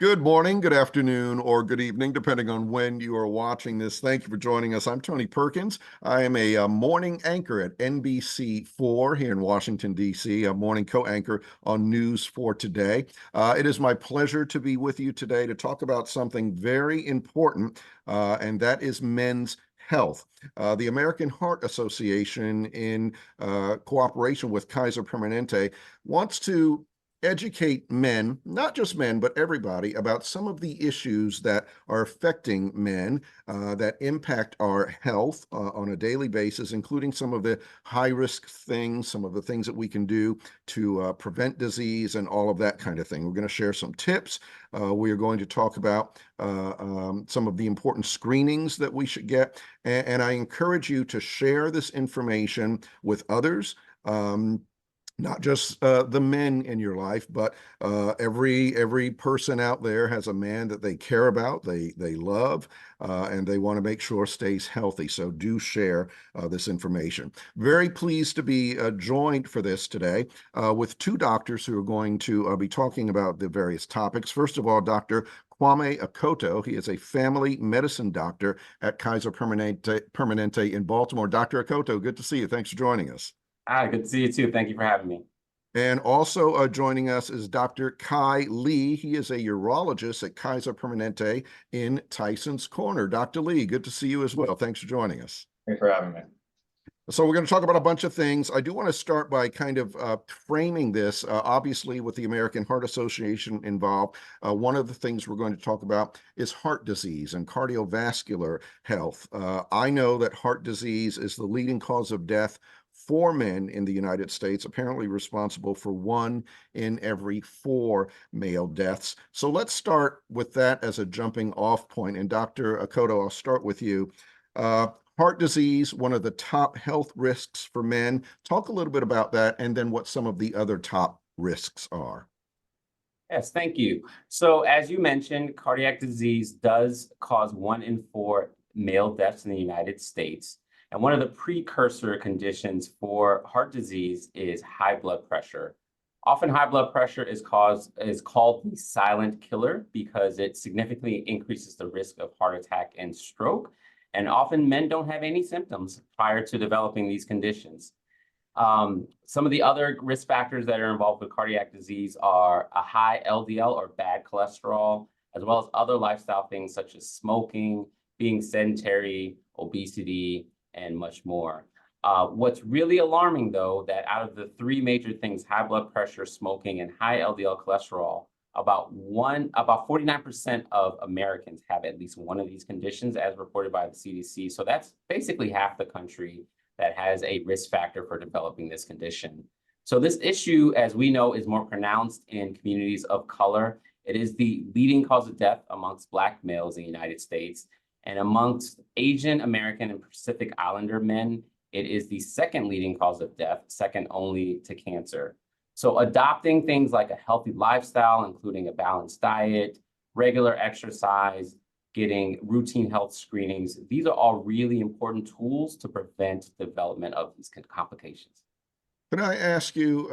Good morning, good afternoon, or good evening, depending on when you are watching this. Thank you for joining us. I'm Tony Perkins. I am a morning anchor at NBC4 here in Washington, D.C., a morning co-anchor on News for Today. It is my pleasure to be with you today to talk about something very important, and that is men's health. The American Heart Association, in cooperation with Kaiser Permanente, wants to educate men, not just men, but everybody, about some of the issues that are affecting men that impact our health on a daily basis, including some of the high-risk things, some of the things that we can do to prevent disease and all of that kind of thing. We're going to share some tips. We are going to talk about some of the important screenings that we should get. And I encourage you to share this information with others. Not just the men in your life, but every person out there has a man that they care about, they love, and they want to make sure stays healthy. So do share this information. Very pleased to be joined for this today with two doctors who are going to be talking about the various topics. First of all, Dr. Kwame Akoto. He is a family medicine doctor at Kaiser Permanente in Baltimore. Dr. Akoto, good to see you. Thanks for joining us. Hi, good to see you too. Thank you for having me. And also joining us is Dr. Kai Lee. He is a urologist at Kaiser Permanente in Tyson's Corner. Dr. Lee, good to see you as well. Thanks for joining us. Thanks for having me. So we're going to talk about a bunch of things. I do want to start by kind of framing this, obviously with the American Heart Association involved. One of the things we're going to talk about is heart disease and cardiovascular health. I know that heart disease is the leading cause of death for men in the United States, apparently responsible for 1 in every 4 male deaths. So let's start with that as a jumping off point. And Dr. Akoto, I'll start with you. Heart disease, one of the top health risks for men. Talk a little bit about that and then what some of the other top risks are. Yes, thank you. So as you mentioned, cardiac disease does cause 1 in 4 male deaths in the United States. And one of the precursor conditions for heart disease is high blood pressure. Often high blood pressure is called the silent killer because it significantly increases the risk of heart attack and stroke. And often men don't have any symptoms prior to developing these conditions. Some of the other risk factors that are involved with cardiac disease are a high LDL or bad cholesterol, as well as other lifestyle things such as smoking, being sedentary, obesity, and much more. What's really alarming, though, that out of the 3 major things, high blood pressure, smoking, and high LDL cholesterol, about 49% of Americans have at least one of these conditions, as reported by the CDC. So that's basically half the country that has a risk factor for developing this condition. So this issue, as we know, is more pronounced in communities of color. It is the leading cause of death amongst Black males in the United States. And amongst Asian American and Pacific Islander men, it is the second leading cause of death, second only to cancer. So adopting things like a healthy lifestyle, including a balanced diet, regular exercise, getting routine health screenings, these are all really important tools to prevent development of these complications. Can I ask you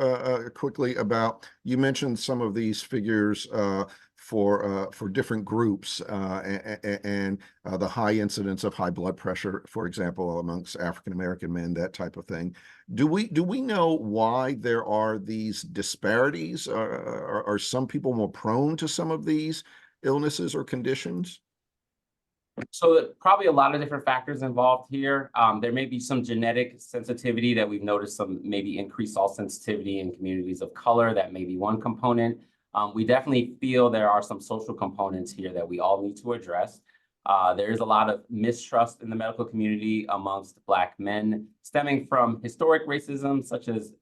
quickly about, you mentioned some of these figures for different groups and the high incidence of high blood pressure, for example, amongst African-American men, that type of thing. Do we know why there are these disparities? Are some people more prone to some of these illnesses or conditions? So probably a lot of different factors involved here. There may be some genetic sensitivity that we've noticed, some maybe increased salt sensitivity in communities of color. That may be one component. We definitely feel there are some social components here that we all need to address. There is a lot of mistrust in the medical community amongst Black men, stemming from historic racism, such as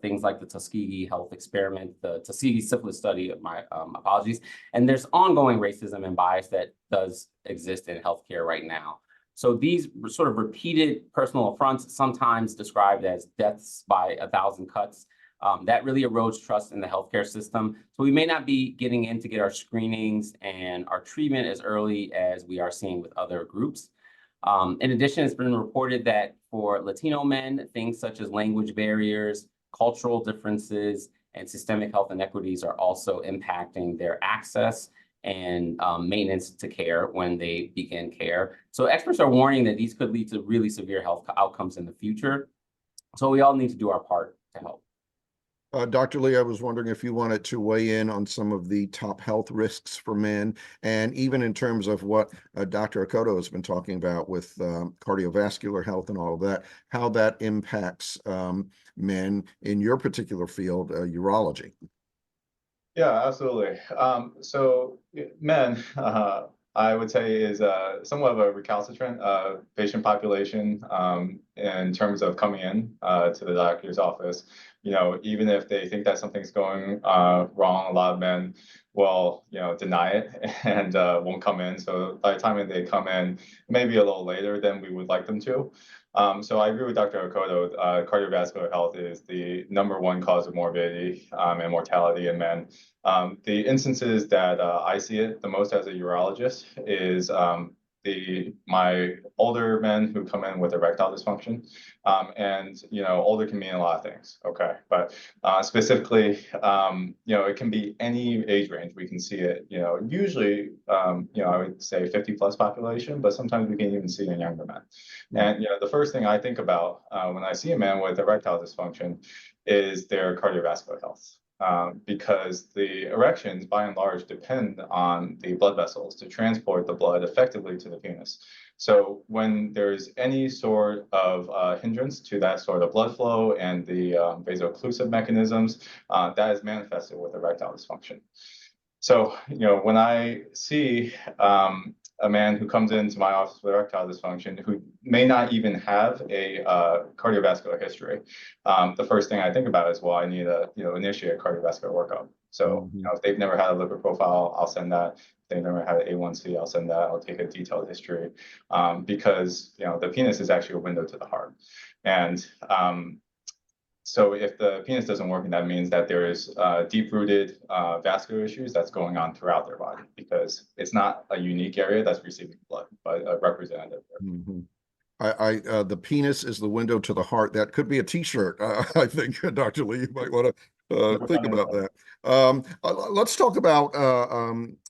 things like the Tuskegee health experiment, the Tuskegee syphilis study, my apologies. And there's ongoing racism and bias that does exist in healthcare right now. So these sort of repeated personal affronts, sometimes described as deaths by 1,000 cuts, that really erodes trust in the healthcare system. So we may not be getting in to get our screenings and our treatment as early as we are seeing with other groups. In addition, it's been reported that for Latino men, things such as language barriers, cultural differences, and systemic health inequities are also impacting their access and maintenance to care when they begin care. So experts are warning that these could lead to really severe health outcomes in the future. So we all need to do our part to help. Dr. Lee, I was wondering if you wanted to weigh in on some of the top health risks for men, and even in terms of what Dr. Akoto has been talking about with cardiovascular health and all of that, how that impacts men in your particular field, urology. Yeah, absolutely. So men, I would say, is somewhat of a recalcitrant patient population in terms of coming in to the doctor's office. You know, even if they think that something's going wrong, a lot of men will, deny it and won't come in. So by the time they come in, maybe a little later than we would like them to. So I agree with Dr. Akoto. Cardiovascular health is the #1 cause of morbidity and mortality in men. The instances that I see it the most as a urologist is my older men who come in with erectile dysfunction, and older can mean a lot of things. Okay, but specifically, it can be any age range. We can see it. Usually, I would say 50+ population, but sometimes we can even see in younger men. And the first thing I think about when I see a man with erectile dysfunction is their cardiovascular health. Because the erections, by and large, depend on the blood vessels to transport the blood effectively to the penis. So when there's any sort of hindrance to that sort of blood flow and the vaso-occlusive mechanisms, that is manifested with erectile dysfunction. So, when I see a man who comes into my office with erectile dysfunction who may not even have a cardiovascular history, the first thing I think about is, well, I need to initiate a cardiovascular workup. So if they've never had a lipid profile, I'll send that. If they've never had an A1C, I'll send that. I'll take a detailed history because the penis is actually a window to the heart. And so if the penis doesn't work, and that means that there is deep-rooted vascular issues that's going on throughout their body, because it's not a unique area that's receiving blood, but a representative area. The penis is the window to the heart. That could be a T-shirt. I think, Dr. Lee, you might want to think about that. Let's talk about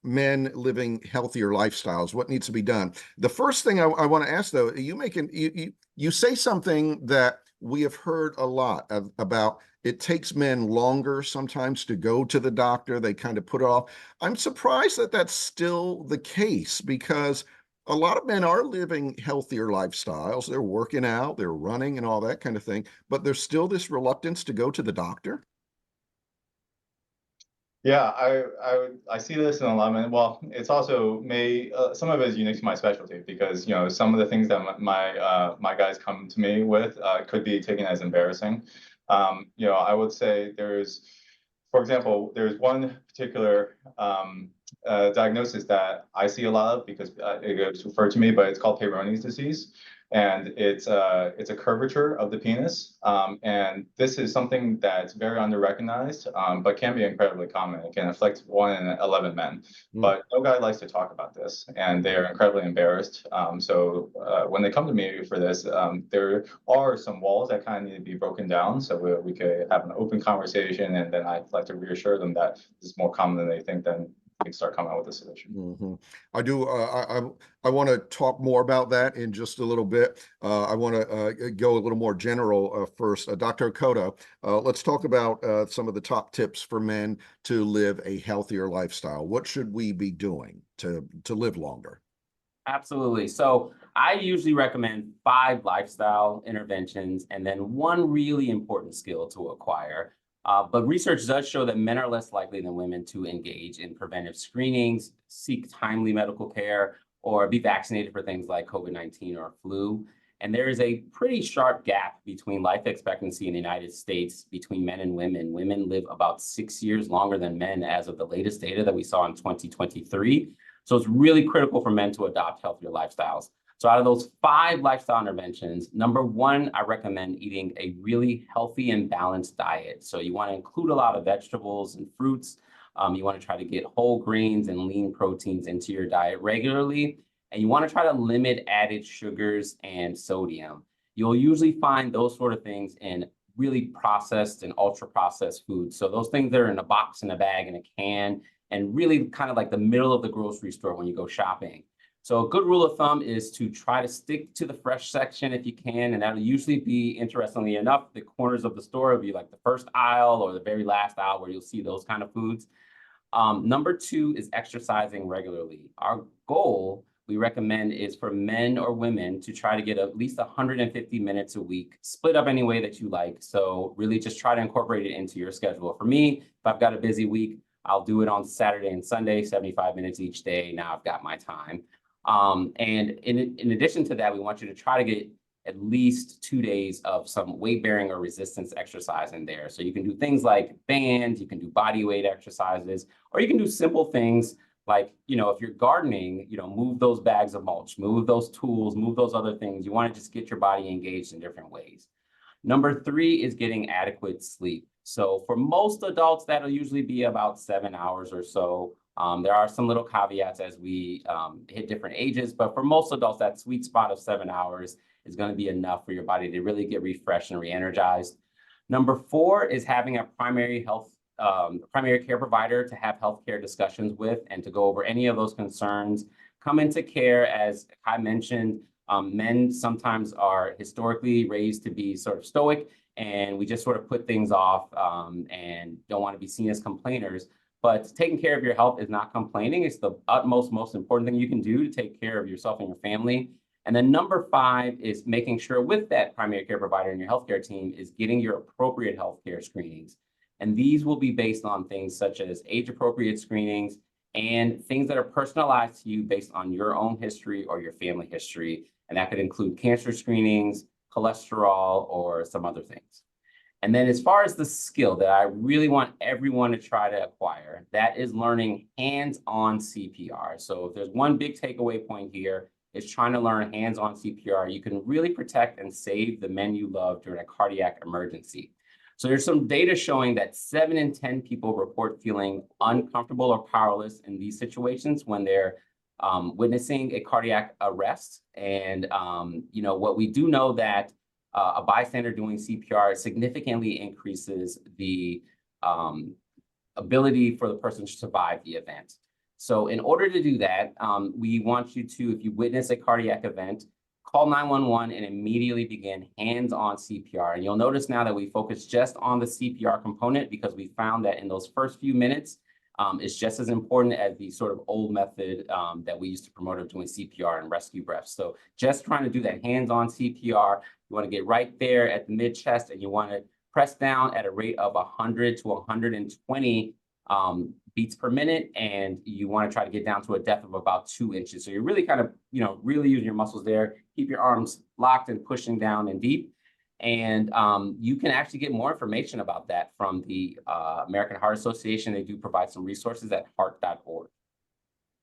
men living healthier lifestyles. What needs to be done? The first thing I want to ask, though, you say something that we have heard a lot about. It takes men longer sometimes to go to the doctor. They kind of put it off. I'm surprised that that's still the case, because a lot of men are living healthier lifestyles. They're working out, they're running and all that kind of thing, but there's still this reluctance to go to the doctor. Yeah, I see this in a lot of men. Well, it's also some of it is unique to my specialty, because some of the things that my guys come to me with could be taken as embarrassing. I would say for example, there's one particular diagnosis that I see a lot of, because it gets referred to me, but it's called Peyronie's disease. And it's a curvature of the penis. And this is something that's very under-recognized, but can be incredibly common. It can afflict 1 in 11 men. But no guy likes to talk about this, and they are incredibly embarrassed. So when they come to me for this, there are some walls that kind of need to be broken down, so we could have an open conversation, and then I'd like to reassure them that this is more common than they think, then we can start coming out with a solution. I do. I want to talk more about that in just a little bit. I want to go a little more general first. Dr. Akoto, let's talk about some of the top tips for men to live a healthier lifestyle. What should we be doing to live longer? Absolutely. So I usually recommend 5 lifestyle interventions and then 1 really important skill to acquire. But research does show that men are less likely than women to engage in preventive screenings, seek timely medical care, or be vaccinated for things like COVID-19 or flu. And there is a pretty sharp gap between life expectancy in the United States between men and women. Women live about 6 years longer than men as of the latest data that we saw in 2023. So it's really critical for men to adopt healthier lifestyles. So out of those 5 lifestyle interventions, #1, I recommend eating a really healthy and balanced diet. So you want to include a lot of vegetables and fruits. You want to try to get whole grains and lean proteins into your diet regularly. And you want to try to limit added sugars and sodium. You'll usually find those sort of things in really processed and ultra processed foods. So those things that are in a box, in a bag, in a can, and really kind of like the middle of the grocery store when you go shopping. So a good rule of thumb is to try to stick to the fresh section if you can, and that'll usually be, interestingly enough, the corners of the store will be like the first aisle or the very last aisle where you'll see those kind of foods. Number two is exercising regularly. Our goal, we recommend, is for men or women to try to get at least 150 minutes a week, split up any way that you like. So really just try to incorporate it into your schedule. For me, if I've got a busy week, I'll do it on Saturday and Sunday, 75 minutes each day. Now I've got my time. And in addition to that, we want you to try to get at least 2 days of some weight bearing or resistance exercise in there. So you can do things like bands, you can do body weight exercises, or you can do simple things like, if you're gardening, move those bags of mulch, move those tools, move those other things. You want to just get your body engaged in different ways. Number three is getting adequate sleep. So for most adults, that'll usually be about 7 hours or so. There are some little caveats as we hit different ages, but for most adults, that sweet spot of 7 hours is going to be enough for your body to really get refreshed and re-energized. Number four is having a primary care provider to have healthcare discussions with and to go over any of those concerns. Come into care, as I mentioned, men sometimes are historically raised to be sort of stoic, and we just sort of put things off and don't want to be seen as complainers. But taking care of your health is not complaining. It's the most important thing you can do to take care of yourself and your family. And then number five is making sure with that primary care provider and your healthcare team is getting your appropriate healthcare screenings. And these will be based on things such as age-appropriate screenings and things that are personalized to you based on your own history or your family history. And that could include cancer screenings, cholesterol, or some other things. And then as far as the skill that I really want everyone to try to acquire, that is learning hands-on CPR. So if there's one big takeaway point here, is trying to learn hands-on CPR. You can really protect and save the men you love during a cardiac emergency. So there's some data showing that 7 in 10 people report feeling uncomfortable or powerless in these situations when they're witnessing a cardiac arrest. And what we do know that a bystander doing CPR significantly increases the ability for the person to survive the event. So in order to do that, we want you to, if you witness a cardiac event, call 911 and immediately begin hands-on CPR. And you'll notice now that we focus just on the CPR component because we found that in those first few minutes, it's just as important as the sort of old method that we used to promote of doing CPR and rescue breaths. So just trying to do that hands-on CPR, you want to get right there at the mid-chest and you want to press down at a rate of 100 to 120 beats per minute, and you want to try to get down to a depth of about 2 inches. So you're really kind of, really using your muscles there. Keep your arms locked and pushing down and deep. And you can actually get more information about that from the American Heart Association. They do provide some resources at heart.org.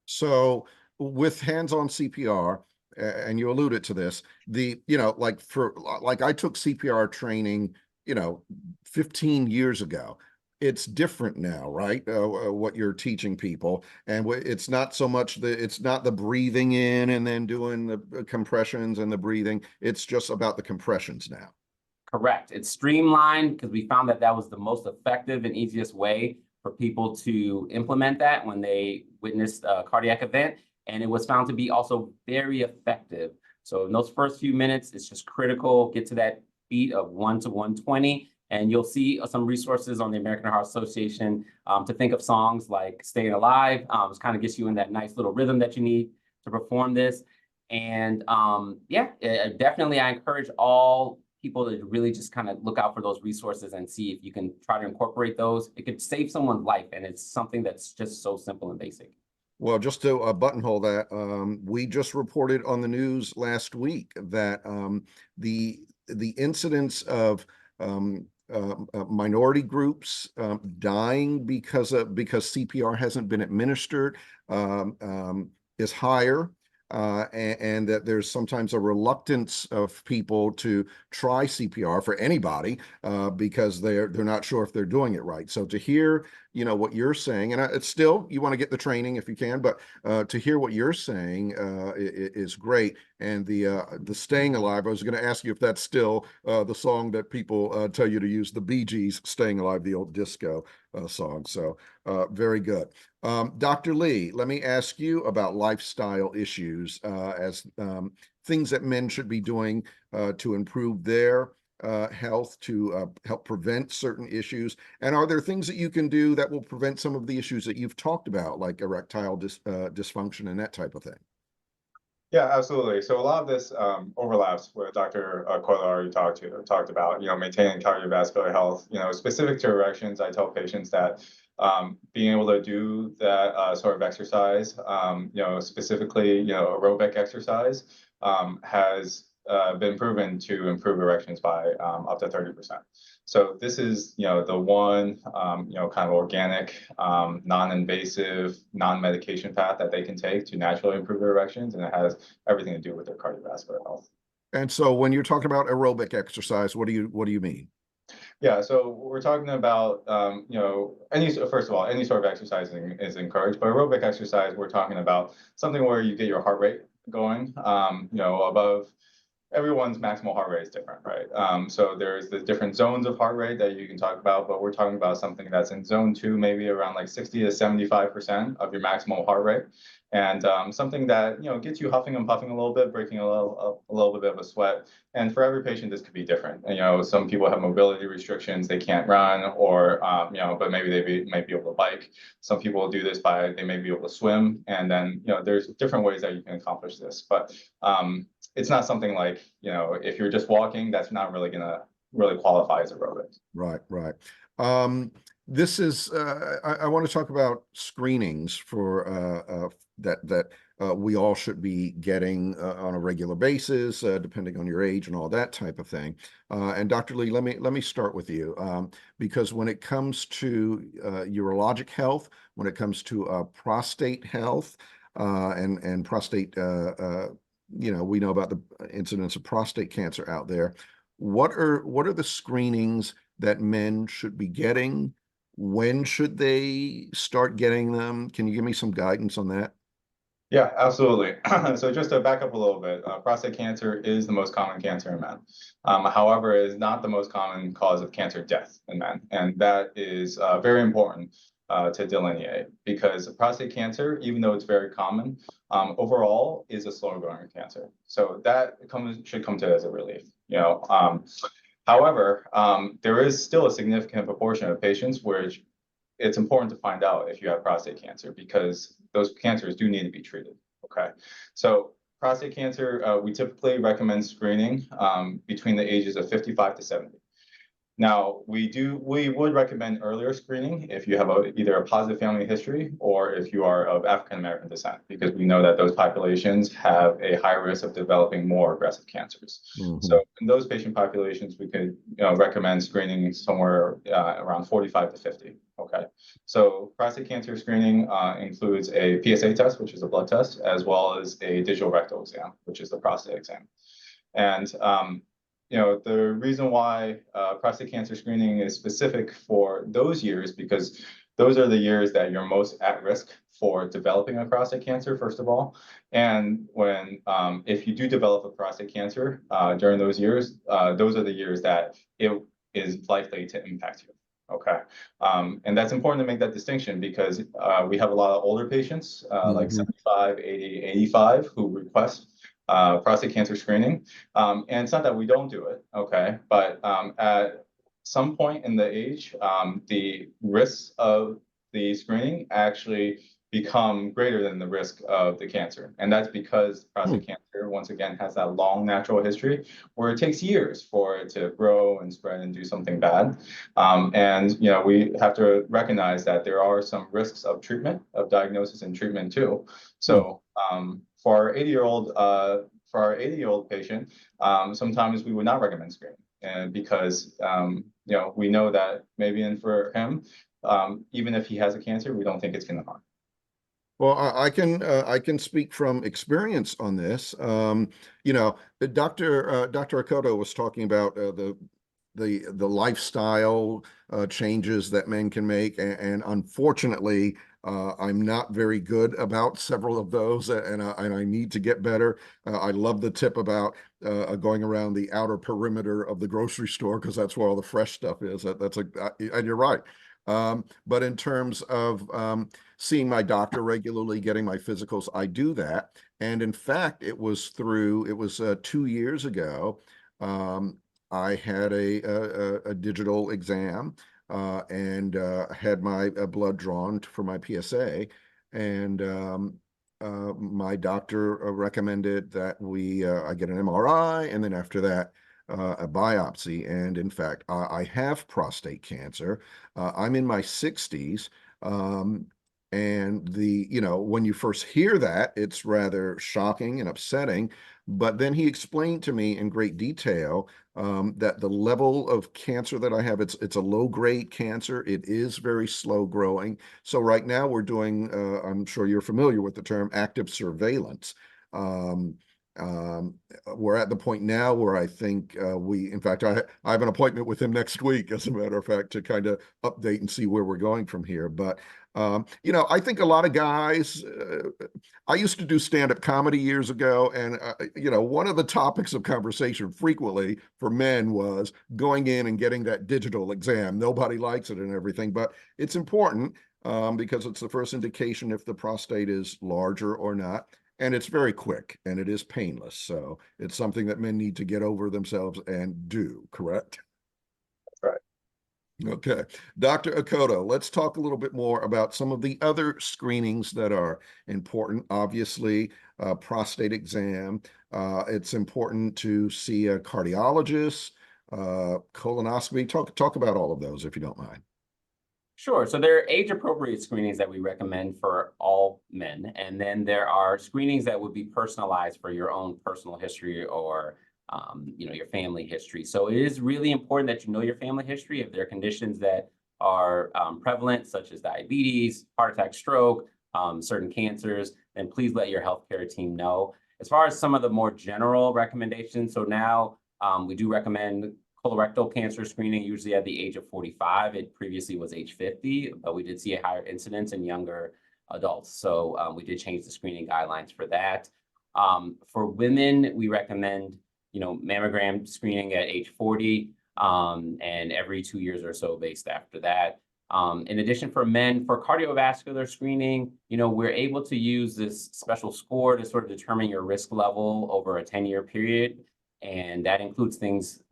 So with hands-on CPR, and you alluded to this, like I took CPR training, 15 years ago. It's different now, right? What you're teaching people, and it's not so much it's not the breathing in and then doing the compressions and the breathing. It's just about the compressions now. Correct. It's streamlined because we found that that was the most effective and easiest way for people to implement that when they witnessed a cardiac event. And it was found to be also very effective. So in those first few minutes, it's just critical, get to that beat of 1 to 120. And you'll see some resources on the American Heart Association to think of songs like Staying Alive. It kind of gets you in that nice little rhythm that you need to perform this. And definitely I encourage all people to really just kind of look out for those resources and see if you can try to incorporate those. It could save someone's life, and it's something that's just so simple and basic. Well, just to buttonhole that, we just reported on the news last week that the incidence of minority groups dying because CPR hasn't been administered is higher. And that there's sometimes a reluctance of people to try CPR for anybody because they're not sure if they're doing it right. So to hear, what you're saying, and it's still, you want to get the training if you can, but to hear what you're saying is great. And the Staying Alive, I was going to ask you if that's still the song that people tell you to use, the Bee Gees' Staying Alive, the old disco song. So Very good. Dr. Lee, let me ask you about lifestyle issues as things that men should be doing to improve their health, to help prevent certain issues. And are there things that you can do that will prevent some of the issues that you've talked about, like erectile dysfunction and that type of thing? Yeah, absolutely. So a lot of this overlaps with Dr. Akoto already talked about, maintaining cardiovascular health. Specific to erections, I tell patients that being able to do that sort of exercise, specifically, aerobic exercise, has been proven to improve erections by up to 30%. So this is, the one, kind of organic, non-invasive, non-medication path that they can take to naturally improve their erections, and it has everything to do with their cardiovascular health. And so when you're talking about aerobic exercise, what do you mean? Yeah, so we're talking about, first of all, any sort of exercising is encouraged, but aerobic exercise, we're talking about something where you get your heart rate going, above. Everyone's maximal heart rate is different, right? So there's the different zones of heart rate that you can talk about, but we're talking about something that's in zone 2, maybe around like 60 to 75% of your maximal heart rate. And something that, gets you huffing and puffing a little bit, breaking a little bit of a sweat. And for every patient, this could be different. Some people have mobility restrictions, they can't run, or, but maybe they might be able to bike. Some people do this they may be able to swim. And then, there's different ways that you can accomplish this. But it's not something like, if you're just walking, that's not really going to really qualify as aerobics. Right, right. This is, I want to talk about screenings for that we all should be getting on a regular basis, depending on your age and all that type of thing. And Dr. Lee, let me start with you, because when it comes to urologic health, when it comes to prostate health, and prostate, we know about the incidence of prostate cancer out there. What are the screenings that men should be getting? When should they start getting them? Can you give me some guidance on that? Yeah, absolutely. So just to back up a little bit, prostate cancer is the most common cancer in men. However, it is not the most common cause of cancer death in men. And that is very important to delineate, because prostate cancer, even though it's very common, overall is a slow growing cancer. So that should come to as a relief. However, there is still a significant proportion of patients where it's important to find out if you have prostate cancer, because those cancers do need to be treated. Okay, so prostate cancer, we typically recommend screening between the ages of 55 to 70. Now, we would recommend earlier screening if you have either a positive family history or if you are of African American descent, because we know that those populations have a high risk of developing more aggressive cancers. Mm-hmm. So in those patient populations, we could recommend screening somewhere around 45 to 50. Okay, so prostate cancer screening includes a PSA test, which is a blood test, as well as a digital rectal exam, which is the prostate exam. And the reason why prostate cancer screening is specific for those years, because those are the years that you're most at risk for developing a prostate cancer, first of all. And if you do develop a prostate cancer during those years, those are the years that it is likely to impact you. Okay. And that's important to make that distinction, because we have a lot of older patients, like 75, 80, 85, who request prostate cancer screening. And it's not that we don't do it, okay, but at some point in the age, the risks of the screening actually become greater than the risk of the cancer. And that's because prostate cancer, once again, has that long natural history where it takes years for it to grow and spread and do something bad. And we have to recognize that there are some risks of treatment, of diagnosis and treatment too. So for our 80-year-old patient, sometimes we would not recommend screening, and because we know that maybe for him, even if he has a cancer, we don't think it's going to harm. Well, I can speak from experience on this. Dr. Akoto was talking about the lifestyle changes that men can make, and unfortunately, I'm not very good about several of those, and I need to get better. I love the tip about going around the outer perimeter of the grocery store, because that's where all the fresh stuff is. And you're right. But in terms of seeing my doctor regularly, getting my physicals, I do that. And in fact, it was 2 years ago. I had a digital exam and had my blood drawn for my PSA. And my doctor recommended that I get an MRI, and then after that, a biopsy. And in fact, I have prostate cancer. I'm in my 60s. And when you first hear that, it's rather shocking and upsetting. But then he explained to me in great detail that the level of cancer that I have, it's a low-grade cancer. It is very slow growing. So right now we're doing, I'm sure you're familiar with the term active surveillance. Um, um, we're at the point now where I think in fact, I have an appointment with him next week, as a matter of fact, to kind of update and see where we're going from here. But I think a lot of guys, I used to do stand-up comedy years ago, and one of the topics of conversation frequently for men was going in and getting that digital exam. Nobody likes it and everything, but it's important because it's the first indication if the prostate is larger or not. And it's very quick and it is painless. So it's something that men need to get over themselves and do, correct? Right. Okay. Dr. Akoto, let's talk a little bit more about some of the other screenings that are important. Obviously, prostate exam. It's important to see a cardiologist, colonoscopy. Talk about all of those if you don't mind. Sure. So there are age-appropriate screenings that we recommend for all men, and then there are screenings that would be personalized for your own personal history or your family history. So it is really important that you know your family history. If there are conditions that are prevalent, such as diabetes, heart attack, stroke, certain cancers, then please let your healthcare team know. As far as some of the more general recommendations, so now we do recommend colorectal cancer screening, usually at the age of 45. It previously was age 50, but we did see a higher incidence in younger adults. So we did change the screening guidelines for that. For women, we recommend, mammogram screening at age 40 and every 2 years or so based after that. In addition, for men, for cardiovascular screening, we're able to use this special score to sort of determine your risk level over a 10-year period. And that includes things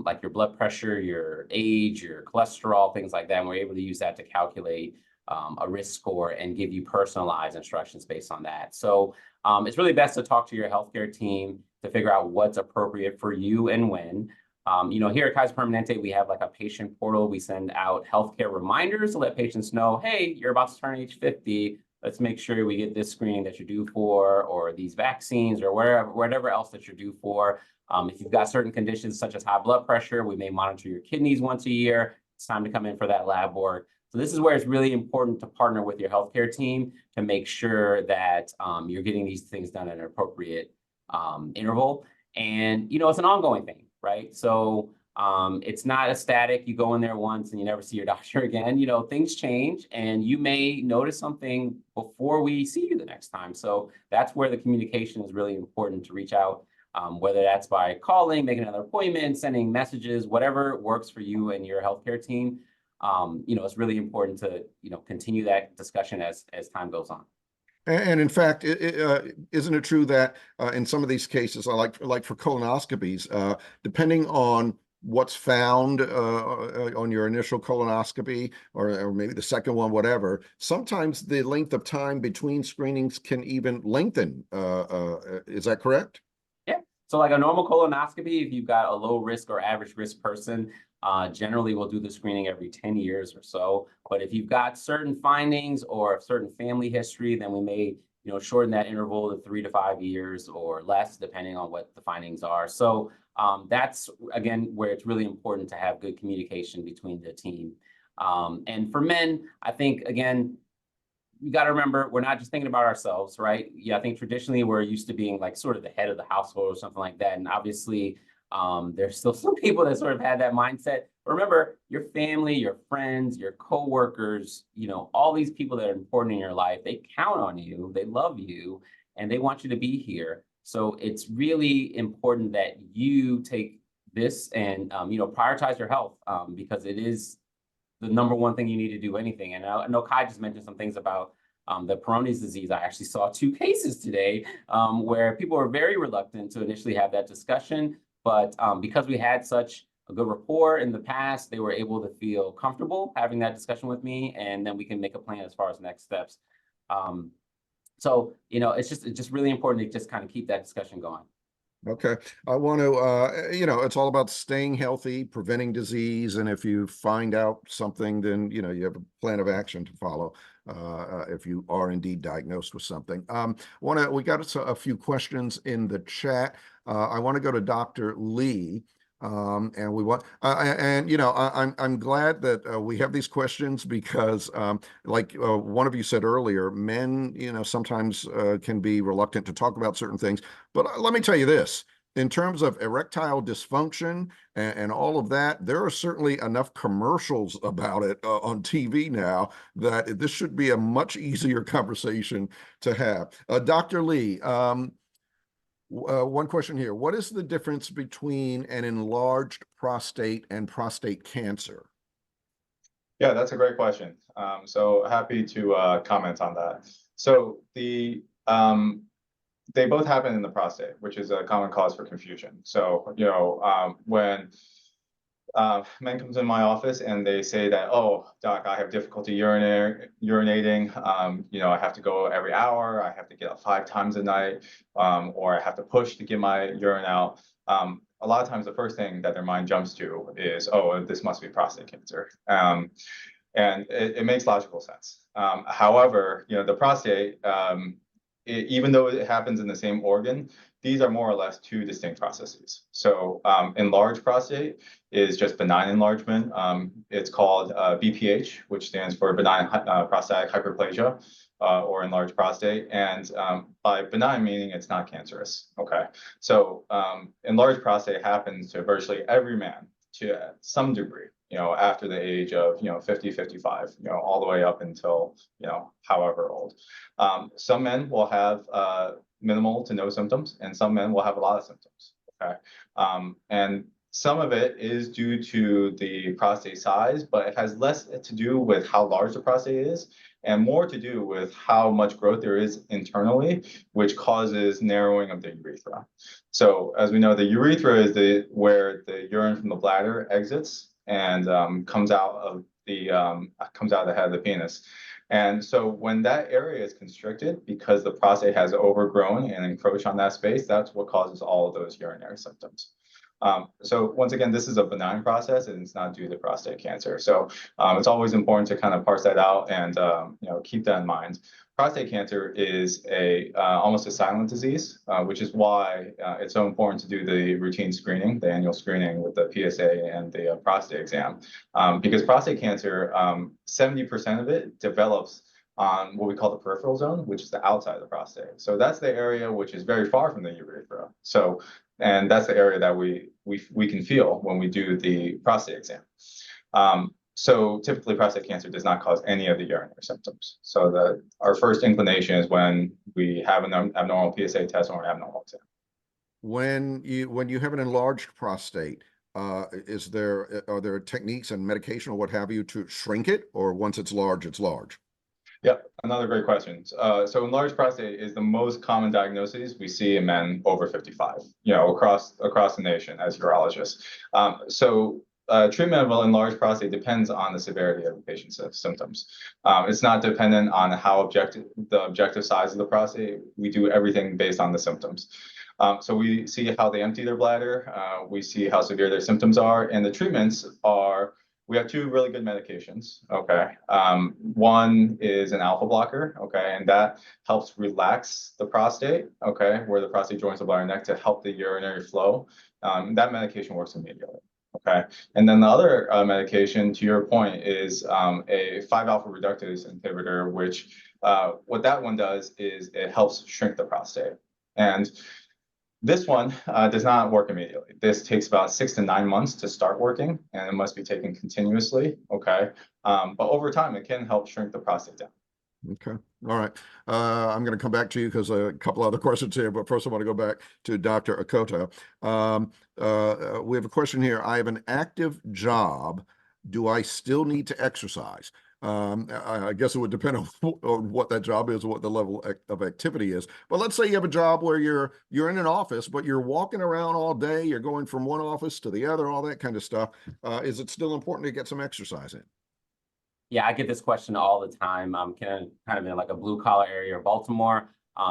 like your blood pressure, your age, your cholesterol, things like that. And we're able to use that to calculate a risk score and give you personalized instructions based on that. So it's really best to talk to your healthcare team to figure out what's appropriate for you and when. Here at Kaiser Permanente, we have like a patient portal. We send out healthcare reminders to let patients know, hey, you're about to turn age 50. Let's make sure we get this screening that you're due for, or these vaccines, or whatever else that you're due for. If you've got certain conditions such as high blood pressure, we may monitor your kidneys once a year. It's time to come in for that lab work. So this is where it's really important to partner with your healthcare team to make sure that you're getting these things done at an appropriate interval. And, it's an ongoing thing, right? So it's not a static, you go in there once and you never see your doctor again. Things change and you may notice something before we see you the next time. So that's where the communication is really important, to reach out. Whether that's by calling, making another appointment, sending messages, whatever works for you and your healthcare team. It's really important to, continue that discussion as time goes on. And in fact, isn't it true that in some of these cases, like for colonoscopies, depending on what's found on your initial colonoscopy or maybe the second one, whatever, sometimes the length of time between screenings can even lengthen. Is that correct? Yeah. So like a normal colonoscopy, if you've got a low risk or average risk person, generally we'll do the screening every 10 years or so. But if you've got certain findings or a certain family history, then we may, shorten that interval to 3 to 5 years or less, depending on what the findings are. So that's, again, where it's really important to have good communication between the team. And for men, I think, again, you got to remember, we're not just thinking about ourselves, right? Yeah, I think traditionally we're used to being like sort of the head of the household or something like that. And obviously, there's still some people that sort of had that mindset. But remember, your family, your friends, your coworkers, all these people that are important in your life, they count on you, they love you, and they want you to be here. So it's really important that you take this and, prioritize your health because it is the number one thing you need to do anything. And I know Kai just mentioned some things about the Peyronie's disease. I actually saw 2 cases today where people were very reluctant to initially have that discussion. But because we had such a good rapport in the past, they were able to feel comfortable having that discussion with me, and then we can make a plan as far as next steps. So, you know, it's just really important to just kind of keep that discussion going. Okay. I want to, you know, it's all about staying healthy, preventing disease. And if you find out something, then, you know, you have a plan of action to follow if you are indeed diagnosed with something. We got a few questions in the chat. I want to go to Dr. Lee. And we want, and you know, I'm glad that we have these questions because, like one of you said earlier, men, you know, sometimes can be reluctant to talk about certain things. But let me tell you this: in terms of erectile dysfunction and all of that, there are certainly enough commercials about it on TV now that this should be a much easier conversation to have. Dr. Lee. One question here. What is the difference between an enlarged prostate and prostate cancer? Yeah, that's a great question. So happy to comment on that. So they both happen in the prostate, which is a common cause for confusion. So, you know, when men comes in my office and they say that, oh, doc, I have difficulty urinating. You know, I have to go every hour. I have to get up 5 times a night, or I have to push to get my urine out. A lot of times, the first thing that their mind jumps to is, oh, this must be prostate cancer. And it makes logical sense. However, you know, the prostate, even though it happens in the same organ, these are more or less 2 distinct processes. So enlarged prostate is just benign enlargement. It's called BPH, which stands for benign prostatic hyperplasia or enlarged prostate. And by benign meaning it's not cancerous. Okay. So enlarged prostate happens to virtually every man to some degree, you know, after the age of, you know, 50, 55, you know, all the way up until, you know, however old. Some men will have minimal to no symptoms, and some men will have a lot of symptoms. Okay. And some of it is due to the prostate size, but it has less to do with how large the prostate is and more to do with how much growth there is internally, which causes narrowing of the urethra. So as we know, the urethra is where the urine from the bladder exits and comes out of the head of the penis. And so when that area is constricted because the prostate has overgrown and encroached on that space, that's what causes all of those urinary symptoms. So once again, this is a benign process and it's not due to prostate cancer. So it's always important to kind of parse that out and you know, keep that in mind. Prostate cancer is almost a silent disease, which is why it's so important to do the routine screening, the annual screening with the PSA and the prostate exam. Because prostate cancer, 70% of it develops on what we call the peripheral zone, which is the outside of the prostate. So that's the area which is very far from the urethra. So, and that's the area that we can feel when we do the prostate exam. So typically prostate cancer does not cause any of the urinary symptoms. So our first inclination is when we have an abnormal PSA test or an abnormal exam. When you have an enlarged prostate, are there techniques and medication or what have you to shrink it, or once it's large, it's large? Yeah, another great question. So enlarged prostate is the most common diagnosis we see in men over 55, you know, across the nation as urologists. Treatment of enlarged prostate depends on the severity of the patient's symptoms. It's not dependent on the objective size of the prostate. We do everything based on the symptoms. So we see how they empty their bladder. We see how severe their symptoms are, and the treatments are. We have 2 really good medications. Okay, one is an alpha blocker. Okay, and that helps relax the prostate. Okay, where the prostate joins the bladder neck to help the urinary flow. That medication works immediately. Okay, and then the other medication, to your point, is a 5-alpha reductase inhibitor, which what that one does is it helps shrink the prostate. And this one does not work immediately. This takes about 6 to 9 months to start working, and it must be taken continuously. Okay, but over time, it can help shrink the prostate down. Okay. All right. I'm going to come back to you because a couple other questions here, but first I want to go back to Dr. Akoto. We have a question here. I have an active job, do I still need to exercise? I guess it would depend on what that job is, or what the level of activity is. But let's say you have a job where you're in an office, but you're walking around all day, you're going from one office to the other, all that kind of stuff. Is it still important to get some exercise in? Yeah, I get this question all the time. I'm kind of in like a blue collar area of Baltimore.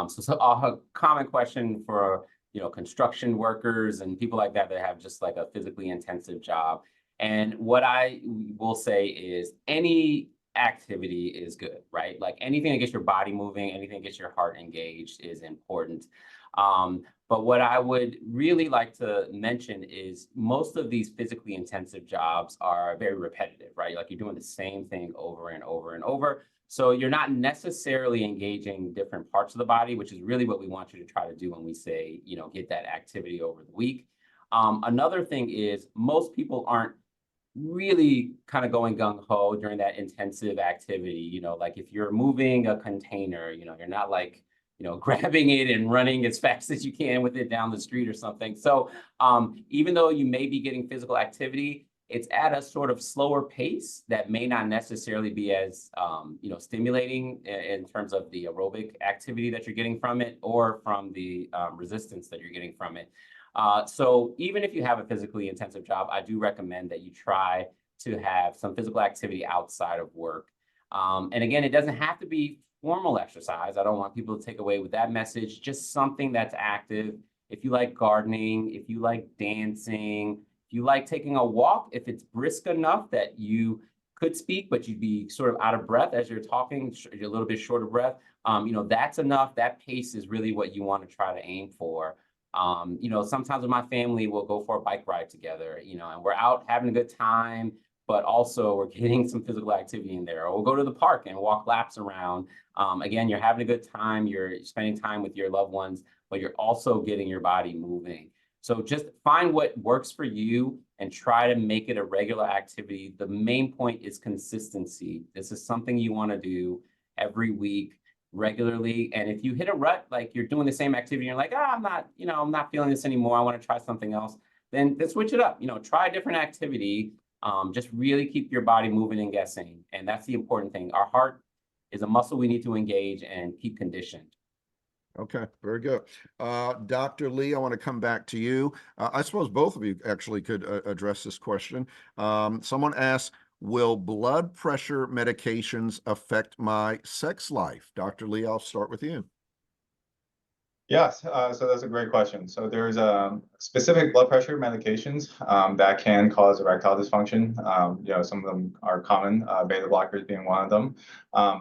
So a common question for, construction workers and people like that have just like a physically intensive job. And what I will say is any activity is good, right? Like anything that gets your body moving, anything that gets your heart engaged is important. But what I would really like to mention is most of these physically intensive jobs are very repetitive, right? Like you're doing the same thing over and over and over. So you're not necessarily engaging different parts of the body, which is really what we want you to try to do when we say, get that activity over the week. Another thing is most people aren't really kind of going gung-ho during that intensive activity. Like if you're moving a container, you're not like, grabbing it and running as fast as you can with it down the street or something. So even though you may be getting physical activity, it's at a sort of slower pace that may not necessarily be as, stimulating in terms of the aerobic activity that you're getting from it or from the resistance that you're getting from it. So even if you have a physically intensive job, I do recommend that you try to have some physical activity outside of work. And again, it doesn't have to be formal exercise. I don't want people to take away with that message, just something that's active. If you like gardening, if you like dancing, if you like taking a walk, if it's brisk enough that you could speak, but you'd be sort of out of breath as you're talking, you're a little bit short of breath, that's enough. That pace is really what you want to try to aim for. Sometimes with my family, we'll go for a bike ride together, and we're out having a good time, but also we're getting some physical activity in there. Or we'll go to the park and walk laps around. Again, you're having a good time, you're spending time with your loved ones, but you're also getting your body moving. So just find what works for you and try to make it a regular activity. The main point is consistency. This is something you want to do every week, regularly. And if you hit a rut, like you're doing the same activity, you're like, I'm not feeling this anymore, I want to try something else, then switch it up, try a different activity. Just really keep your body moving and guessing. And that's the important thing. Our heart is a muscle we need to engage and keep conditioned. Okay, very good. Dr. Lee, I want to come back to you. I suppose both of you actually could address this question. Someone asked, will blood pressure medications affect my sex life? Dr. Lee, I'll start with you. Yes, so that's a great question. So there's specific blood pressure medications that can cause erectile dysfunction. Some of them are common, beta blockers being one of them. I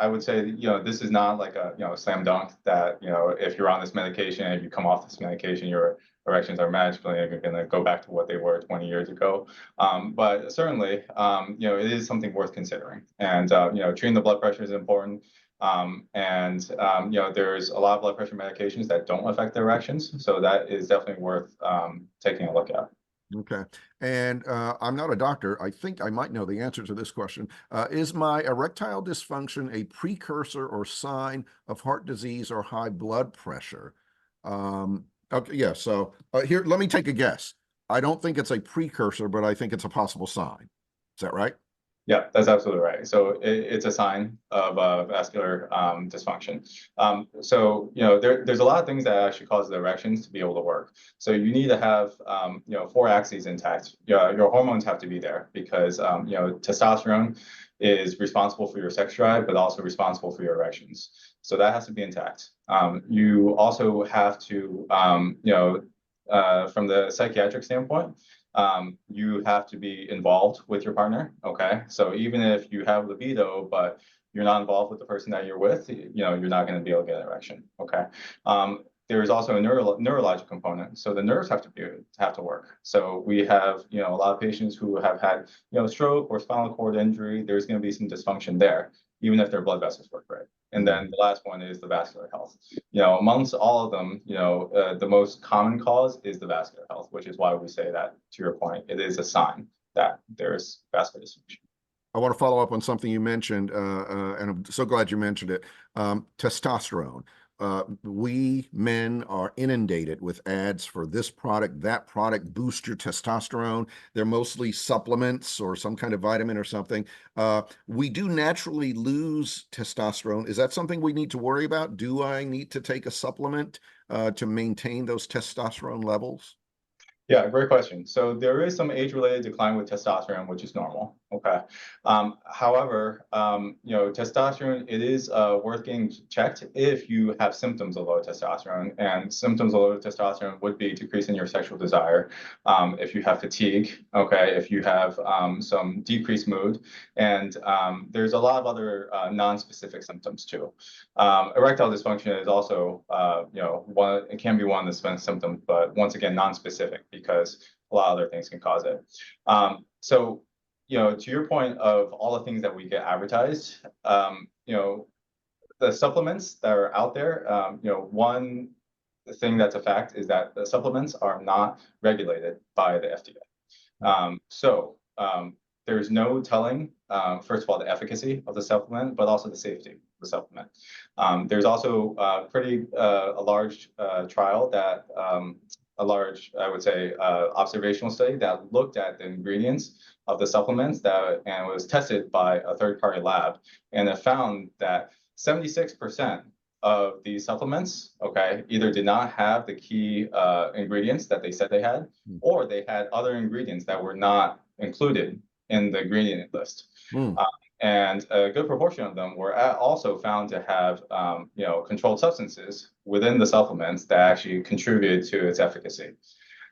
would say, this is not like a, slam dunk that, if you're on this medication and you come off this medication, your erections are magically going to go back to what they were 20 years ago. But certainly, it is something worth considering. And, treating the blood pressure is important. There's a lot of blood pressure medications that don't affect the erections. So that is definitely worth taking a look at. Okay. And I'm not a doctor. I think I might know the answer to this question. Is my erectile dysfunction a precursor or sign of heart disease or high blood pressure? Okay, yeah. So here, let me take a guess. I don't think it's a precursor, but I think it's a possible sign. Is that right? Yeah, that's absolutely right. So it's a sign of vascular dysfunction. There's a lot of things that actually cause the erections to be able to work. So you need to have 4 axes intact. Your hormones have to be there because testosterone is responsible for your sex drive, but also responsible for your erections. So that has to be intact. You also have to, from the psychiatric standpoint, you have to be involved with your partner. Okay. So even if you have libido, but you're not involved with the person that you're with, you're not going to be able to get an erection. Okay. There's also a neurologic component. So the nerves have to work. So we have, a lot of patients who have had, stroke or spinal cord injury. There's going to be some dysfunction there, even if their blood vessels work right. And then the last one is the vascular health. Amongst all of them, the most common cause is the vascular health, which is why we say that, to your point, it is a sign that there's vascular dysfunction. I want to follow up on something you mentioned, and I'm so glad you mentioned it. Testosterone. we men are inundated with ads for this product, that product, boost your testosterone. They're mostly supplements or some kind of vitamin or something. We do naturally lose testosterone. Is that something we need to worry about? Do I need to take a supplement to maintain those testosterone levels? Yeah, great question. So there is some age-related decline with testosterone, which is normal. Okay. However, testosterone, it is worth getting checked if you have symptoms of low testosterone, and symptoms of low testosterone would be decrease in your sexual desire, if you have fatigue, okay, if you have some decreased mood, and there's a lot of other non-specific symptoms too. Erectile dysfunction is also, it can be one of the symptoms, but once again, non-specific because a lot of other things can cause it. So, to your point of all the things that we get advertised, the supplements that are out there, one thing that's a fact is that the supplements are not regulated by the FDA. There's no telling, first of all, the efficacy of the supplement, but also the safety of the supplement. There's also a large trial that I would say, observational study that looked at the ingredients of the supplements and was tested by a third-party lab, and it found that 76% of these supplements, okay, either did not have the key ingredients that they said they had, or they had other ingredients that were not included in the ingredient list. And a good proportion of them were also found to have, controlled substances within the supplements that actually contributed to its efficacy.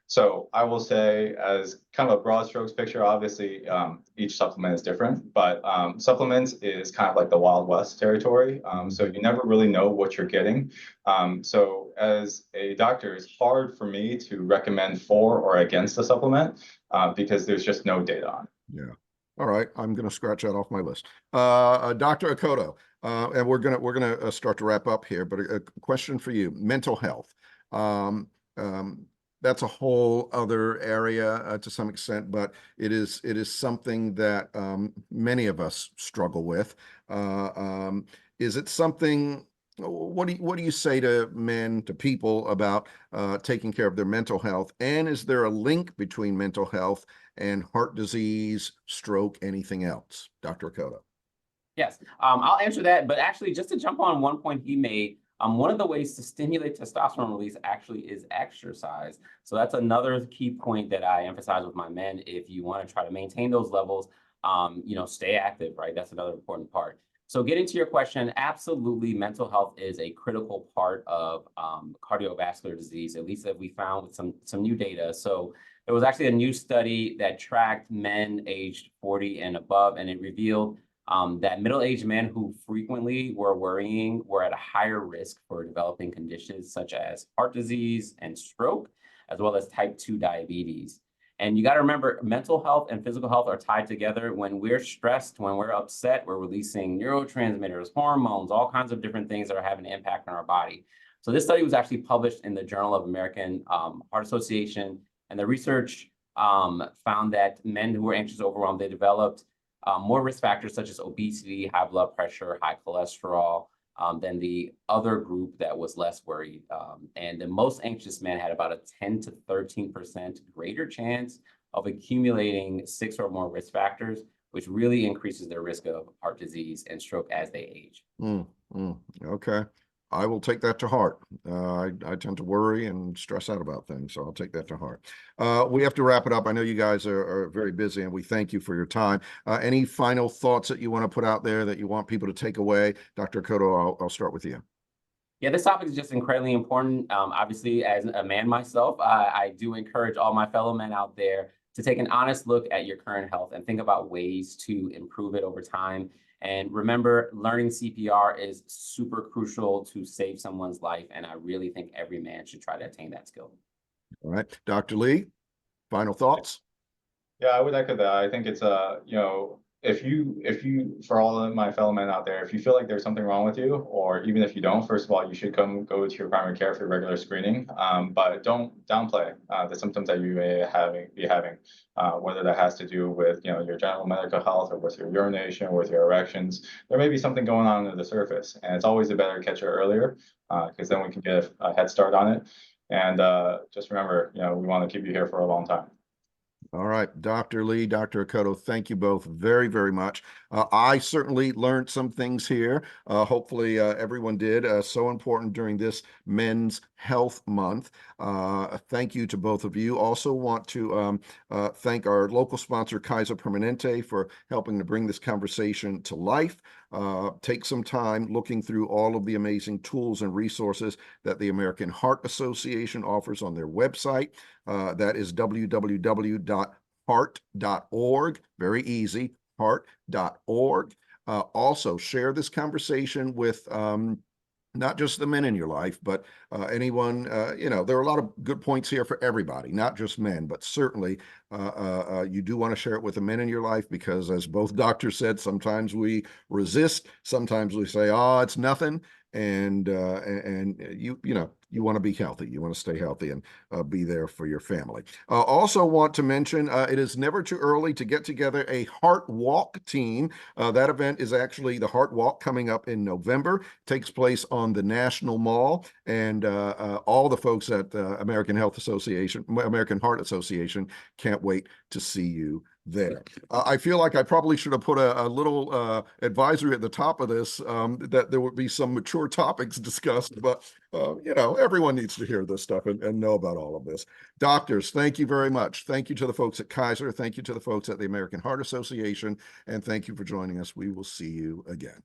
So I will say, as kind of a broad strokes picture, obviously each supplement is different, but supplements is kind of like the Wild West territory. So you never really know what you're getting. So as a doctor, it's hard for me to recommend for or against a supplement because there's just no data on it. Yeah. All right, I'm going to scratch that off my list. Dr. Akoto, and we're gonna start to wrap up here, but a question for you: mental health. That's a whole other area to some extent, but it is something that many of us struggle with. Is it something? What do you say to men, to people about taking care of their mental health? And is there a link between mental health and heart disease, stroke, anything else? Dr. Akoto. Yes, I'll answer that. But actually, just to jump on one point he made, one of the ways to stimulate testosterone release actually is exercise. So that's another key point that I emphasize with my men. If you want to try to maintain those levels, stay active, right? That's another important part. So getting to your question, absolutely, mental health is a critical part of cardiovascular disease, at least that we found with some new data. So there was actually a new study that tracked men aged 40 and above, and it revealed that middle-aged men who frequently were worrying were at a higher risk for developing conditions such as heart disease and stroke, as well as type 2 diabetes. And you got to remember, mental health and physical health are tied together. When we're stressed, when we're upset, we're releasing neurotransmitters, hormones, all kinds of different things that are having an impact on our body. So this study was actually published in the Journal of American Heart Association, and the research found that men who were anxious, overwhelmed, they developed more risk factors such as obesity, high blood pressure, high cholesterol, than the other group that was less worried. And the most anxious men had about a 10 to 13% greater chance of accumulating 6 or more risk factors, which really increases their risk of heart disease and stroke as they age. Okay. I will take that to heart. I tend to worry and stress out about things, so I'll take that to heart. We have to wrap it up. I know you guys are very busy, and we thank you for your time. Any final thoughts that you want to put out there that you want people to take away? Dr. Akoto, I'll start with you. Yeah, this topic is just incredibly important. Obviously, as a man myself, I do encourage all my fellow men out there to take an honest look at your current health and think about ways to improve it over time. And remember, learning CPR is super crucial to save someone's life. And I really think every man should try to attain that skill. All right. Dr. Lee, final thoughts? Yeah, I would echo that. I think it's if you, for all of my fellow men out there, if you feel like there's something wrong with you, or even if you don't, first of all, you should go to your primary care for regular screening. But don't downplay the symptoms that you may be having, whether that has to do with, your general medical health, or with your urination, with your erections. There may be something going on under the surface, and it's always better to catch it earlier, because then we can get a head start on it. And just remember, we want to keep you here for a long time. All right, Dr. Lee, Dr. Akoto, thank you both very, very much. I certainly learned some things here. Hopefully everyone did. So important during this Men's Health Month. Thank you to both of you. Also want to thank our local sponsor, Kaiser Permanente, for helping to bring this conversation to life. Take some time looking through all of the amazing tools and resources that the American Heart Association offers on their website. That is www.heart.org. Very easy, heart.org. Also, share this conversation with not just the men in your life, but anyone. There are a lot of good points here for everybody, not just men, but certainly you do want to share it with the men in your life, because as both doctors said, sometimes we resist, sometimes we say, oh, it's nothing. And you want to be healthy. You want to stay healthy and be there for your family. Also want to mention, it is never too early to get together a Heart Walk team. That event is actually the Heart Walk coming up in November. Takes place on the National Mall, and all the folks at American Heart Association can't wait to see you there. I feel like I probably should have put a little advisory at the top of this, that there would be some mature topics discussed, but everyone needs to hear this stuff and know about all of this. Doctors, thank you very much. Thank you to the folks at Kaiser. Thank you to the folks at the American Heart Association, and thank you for joining us. We will see you again.